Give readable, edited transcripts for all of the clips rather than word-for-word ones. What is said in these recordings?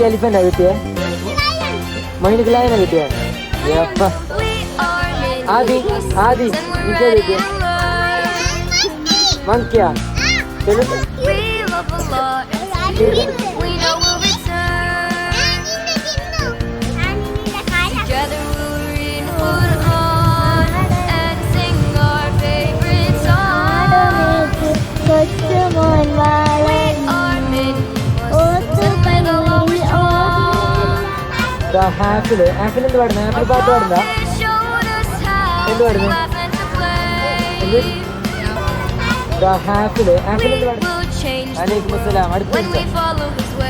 Elephant are you? Mine is lion are you? Yeah. Adi, you monkey. We love Allah and we know we'll return. Together we'll read Quran and sing our favorite song. We are many Muslims and we're the lowest strong. The apple in the garden. Apple part garden. They showed us how to laugh and to play. The apple in the We garden. will change the Alaikum world assalam. when we follow His way.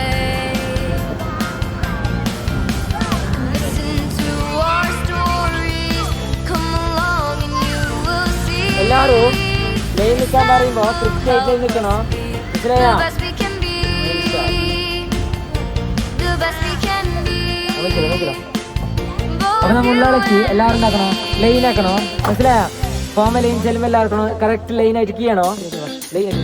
Listen to our stories, come along and you will see. എല്ലാരും line നിൽക്കാൻ പറയുമ്പോ കൃത്യമായിട്ട് നിൽക്കണോ The best we can be, the best we can be. അപ്പൊ നമ്മൾ ഉള്ളാളെത്തി എല്ലാവരും ഉണ്ടാക്കണോ line ആക്കണോ മനസ്സിലായോ FOMAA line ചെല്ലുമ്പോൾ എല്ലാവർക്കണോ കറക്റ്റ് ലൈൻ ആയിട്ട് ചെയ്യണോ line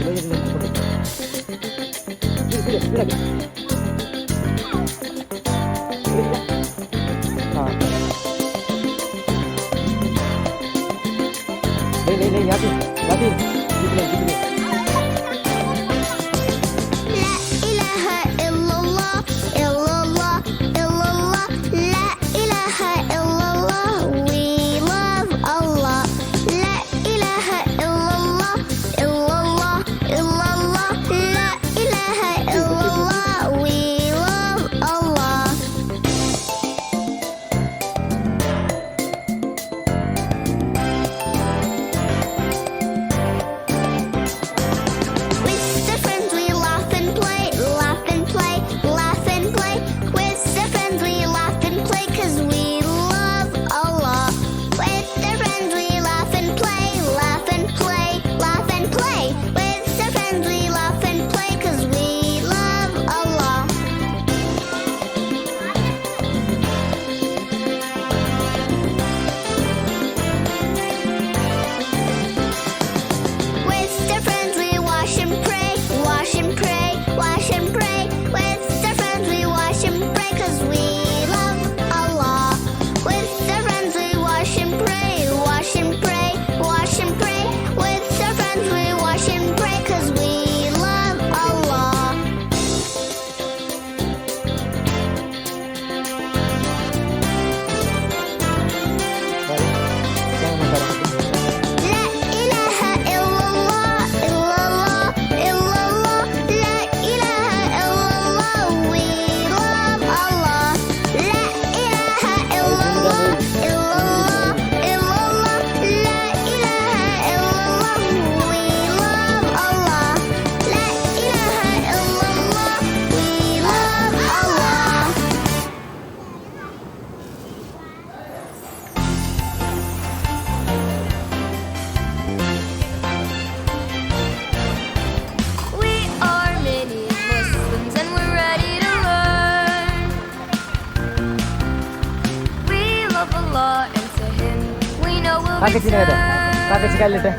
Kakak sini ada. Kakak sekali deh.